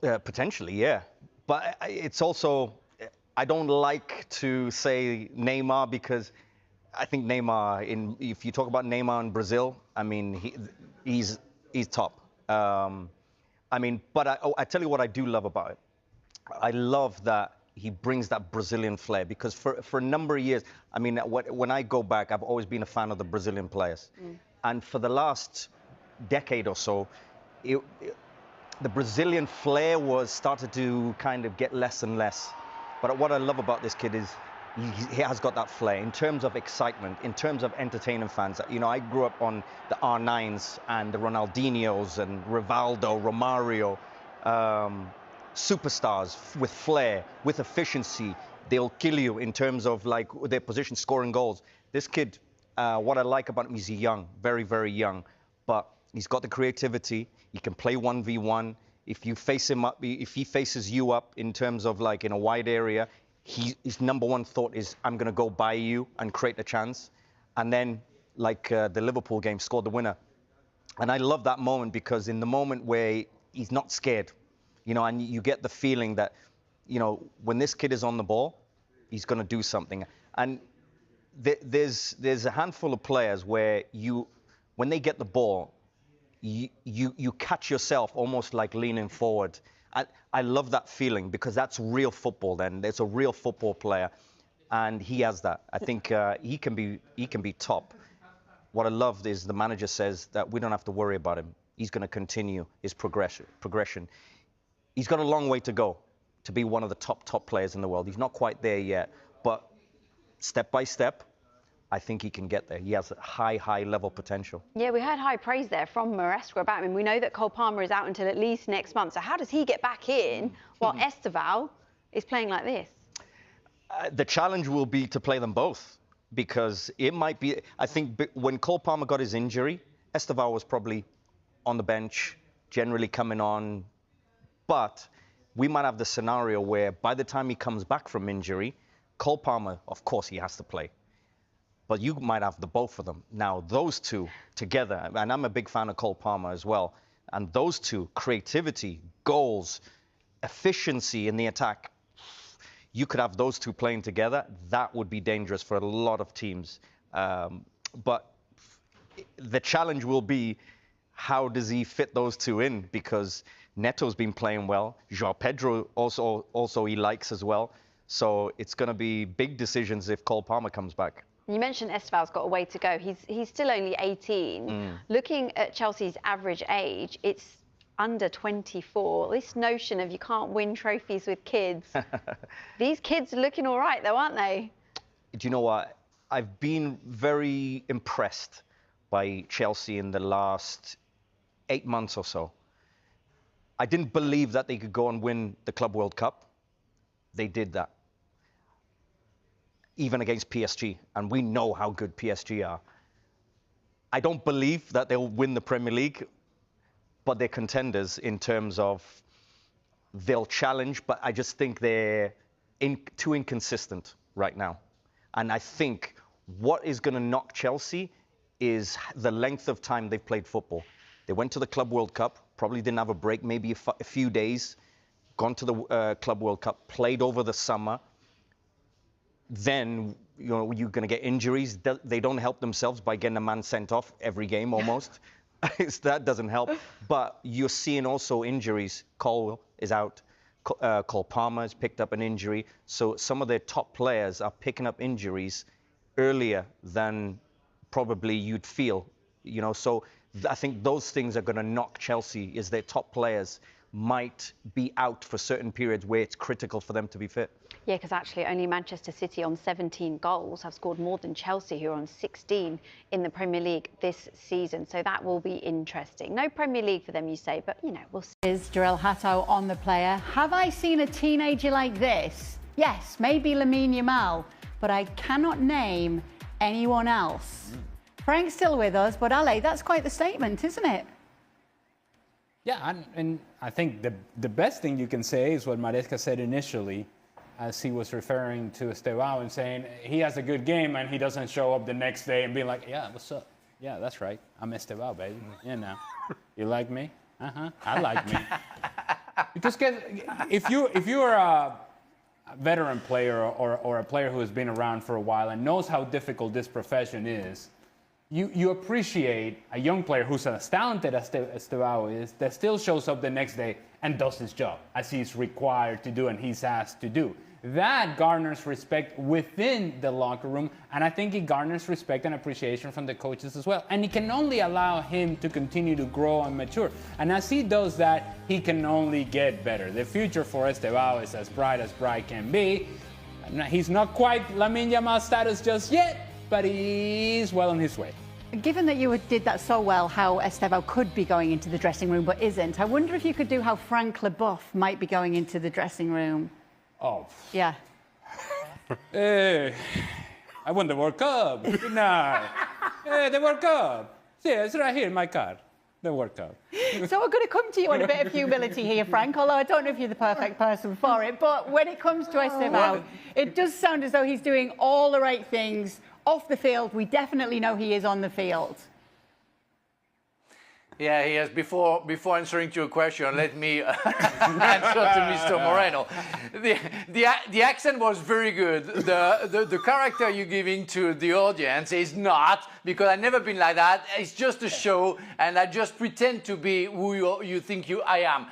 Potentially, yeah. But it's also, I don't like to say Neymar because I think Neymar, if you talk about Neymar in Brazil, I mean, he's top. I mean, but I tell you what I do love about it. I love that he brings that Brazilian flair because for a number of years, I mean, when I go back, I've always been a fan of the Brazilian players. And for the last decade or so, the Brazilian flair started to kind of get less and less. But what I love about this kid is he has got that flair in terms of excitement, in terms of entertaining fans. You know, I grew up on the R9s and the Ronaldinhos and Rivaldo, Romario, superstars with flair, with efficiency. They'll kill you in terms of like their position, scoring goals. This kid, what I like about him is he's young, very, very young, but he's got the creativity. He can play 1v1. If you face him up, if he faces you up in terms of like in a wide area, his number one thought is, I'm going to go by you and create a chance. And then, like the Liverpool game, scored the winner. And I love that moment because in the moment where he's not scared, you know, and you get the feeling that, you know, when this kid is on the ball, he's going to do something. And there's a handful of players where when they get the ball, you catch yourself almost like leaning forward. I love that feeling because that's real football then. There's a real football player, and he has that. I think he can be top. What I love is the manager says that we don't have to worry about him. He's going to continue his progression. He's got a long way to go to be one of the top players in the world. He's not quite there yet, but step by step, I think he can get there. He has a high level potential. Yeah, we heard high praise there from Maresca about him. We know that Cole Palmer is out until at least next month. So how does he get back in while Estevão is playing like this? The challenge will be to play them both because it might be, I think when Cole Palmer got his injury, Estevão was probably on the bench, generally coming on. But we might have the scenario where by the time he comes back from injury, Cole Palmer, of course, he has to play. But you might have the both of them. Now, those two together, and I'm a big fan of Cole Palmer as well, and those two, creativity, goals, efficiency in the attack, you could have those two playing together. That would be dangerous for a lot of teams. But the challenge will be, how does he fit those two in? Because Neto's been playing well. João Pedro also he likes as well. So it's going to be big decisions if Cole Palmer comes back. You mentioned Estevão's got a way to go. He's still only 18. Looking at Chelsea's average age, it's under 24. This notion of you can't win trophies with kids. These kids are looking all right, though, aren't they? Do you know what? I've been very impressed by Chelsea in the last 8 months or so. I didn't believe that they could go and win the Club World Cup. They did that. Even against PSG, and we know how good PSG are. I don't believe that they'll win the Premier League, but they're contenders in terms of they'll challenge, but I just think they're too inconsistent right now. And I think what is going to knock Chelsea is the length of time they've played football. They went to the Club World Cup, probably didn't have a break, maybe a few days, gone to the Club World Cup, played over the summer. Then, you know, you're going to get injuries. They don't help themselves by getting a man sent off every game almost. That doesn't help. But you're seeing also injuries. Cole is out. Cole Palmer has picked up an injury. So some of their top players are picking up injuries earlier than probably you'd feel. You know, so I think those things are going to knock Chelsea, is their top players might be out for certain periods where it's critical for them to be fit. Yeah, because actually only Manchester City on 17 goals have scored more than Chelsea, who are on 16 in the Premier League this season. So that will be interesting. No Premier League for them, you say, but, you know, we'll see. Is Jarell Hatto on the player? Have I seen a teenager like this? Yes, maybe Lamine Yamal, but I cannot name anyone else. Frank's still with us, but Ale, that's quite the statement, isn't it? Yeah, and I think the best thing you can say is what Maresca said initially, as he was referring to Estevão and saying he has a good game and he doesn't show up the next day and be like, yeah, what's up? Yeah, that's right. I'm Estevão, baby. Yeah, now. You like me? Uh-huh. I like me. Because if you are a veteran player or a player who has been around for a while and knows how difficult this profession is, you appreciate a young player who's as talented as Estevão is, that still shows up the next day and does his job as he's required to do and he's asked to do. That garners respect within the locker room, and I think it garners respect and appreciation from the coaches as well. And it can only allow him to continue to grow and mature. And as he does that, he can only get better. The future for Estevão is as bright can be. He's not quite Lamine Yamal status just yet, but he's well on his way. Given that you did that so well, how Estevão could be going into the dressing room but isn't, I wonder if you could do how Frank Leboeuf might be going into the dressing room. Oh. Yeah. Hey, I won the World Cup. Good night. Hey, the World Cup. Yeah, it's right here in my car. The World Cup. So we're going to come to you on a bit of humility here, Frank, although I don't know if you're the perfect person for it. But when it comes to Estevão, it does sound as though he's doing all the right things off the field. We definitely know he is on the field. Yeah, he has. Before answering to your question, let me answer to Mr. Moreno. The accent was very good. The character you're giving to the audience is not, because I've never been like that. It's just a show, and I just pretend to be who you think I am.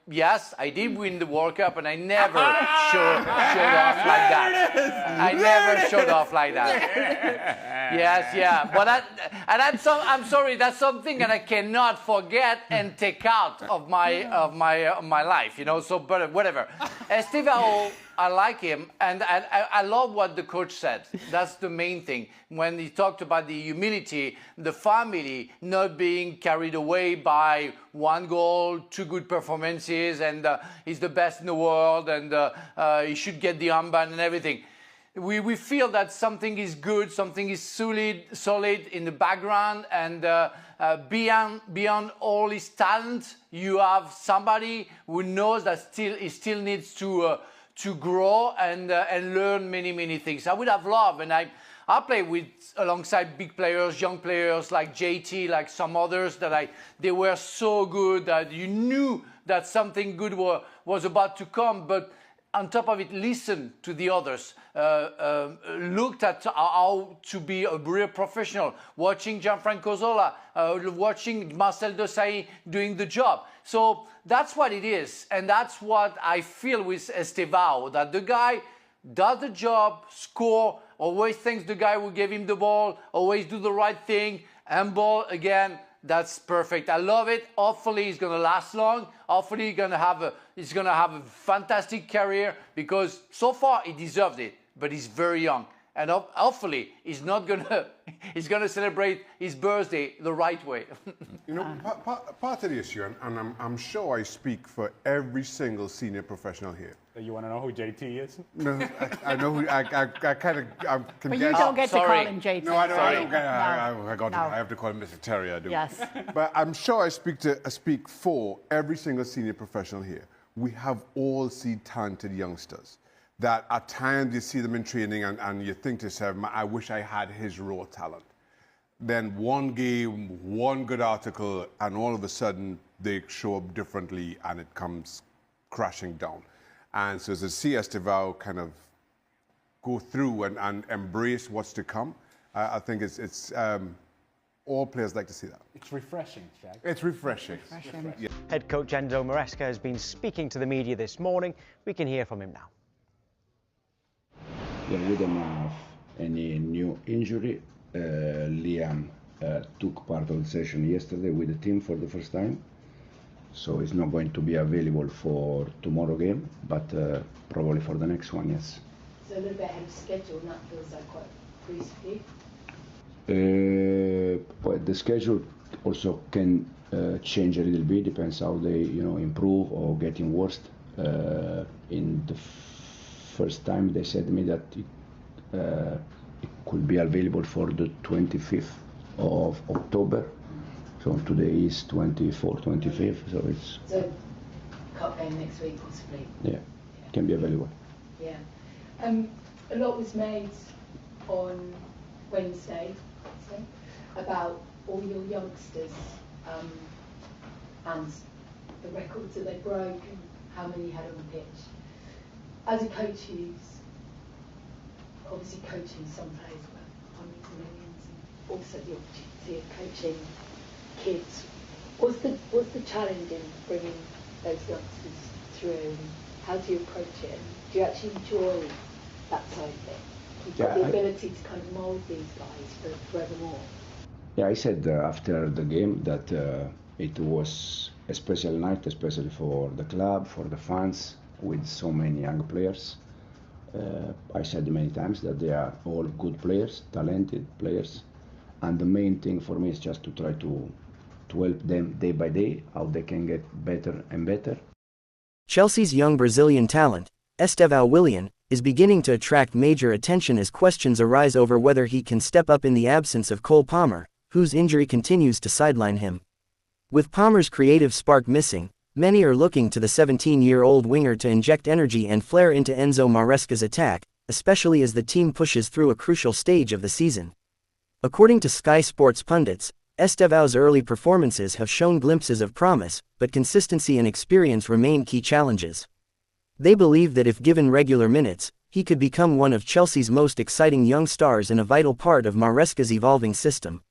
Yes, I did win the World Cup, and I never showed off like that. I never showed off like that. Yes, yeah. But I'm sorry, that's something that I cannot forget and take out of my life, you know. So, but whatever. Estevão, I like him, and I love what the coach said. That's the main thing. When he talked about the humility, the family not being carried away by one goal, two good performances, and he's the best in the world, and he should get the armband and everything. We feel that something is good, something is solid in the background, and beyond all his talent, you have somebody who knows that he still needs to grow and learn many things. I would have loved, and I play alongside big players, young players like JT, like some others they were so good that you knew that something good was about to come, but on top of it, listen to the others, looked at how to be a real professional, watching Gianfranco Zola, watching Marcel Desailly doing the job. So that's what it is, and that's what I feel with Estevão, that the guy does the job, score, always thanks the guy who gave him the ball, always do the right thing, handball again. That's perfect. I love it. Hopefully he's going to last long. Hopefully he's going to have a fantastic career, because so far he deserved it, but he's very young. And hopefully he's going to celebrate his birthday the right way. You know, part of the issue, and I'm sure I speak for every single senior professional here. You want to know who JT is? No, I know who. I kind of. But you don't get to call him JT. No, I don't. I have to call him Mr. Terry. I do. Yes. But I'm sure I speak for every single senior professional here. We have all seen talented youngsters that at times you see them in training and you think to yourself, I wish I had his raw talent. Then one game, one good article, and all of a sudden they show up differently and it comes crashing down. And so to see Estevão kind of go through and embrace what's to come, I think it's all players like to see that. It's refreshing, Jack. It's refreshing. Yeah. Head coach Enzo Maresca has been speaking to the media this morning. We can hear from him now. Yeah, we don't have any new injury. Liam took part of the session yesterday with the team for the first time, so he's not going to be available for tomorrow game, but probably for the next one, yes. So a little bit ahead of schedule, and that feels like quite a cruise for you? But the schedule also can change a little bit, depends how they improve or getting worse. In the first time they said to me that it could be available for the 25th of October. So today is 24th, 25th, so it's... So, cup game next week, possibly? Yeah, can be available. Yeah. A lot was made on Wednesday about all your youngsters and the records that they broke and how many you had on the pitch. As a coach who's obviously coaching some players with hundreds of millions and also the opportunity of coaching kids, what's the challenge in bringing those youngsters through and how do you approach it? Do you actually enjoy that side of it? You've got the ability to kind of mould these guys forevermore. Yeah, I said after the game that it was a special night, especially for the club, for the fans, with so many young players. I said many times that they are all good players, talented players, and the main thing for me is just to try to help them day by day, how they can get better and better. Chelsea's young Brazilian talent, Estevão Willian, is beginning to attract major attention as questions arise over whether he can step up in the absence of Cole Palmer, whose injury continues to sideline him. With Palmer's creative spark missing, many are looking to the 17-year-old winger to inject energy and flair into Enzo Maresca's attack, especially as the team pushes through a crucial stage of the season. According to Sky Sports pundits, Estevão's early performances have shown glimpses of promise, but consistency and experience remain key challenges. They believe that if given regular minutes, he could become one of Chelsea's most exciting young stars and a vital part of Maresca's evolving system.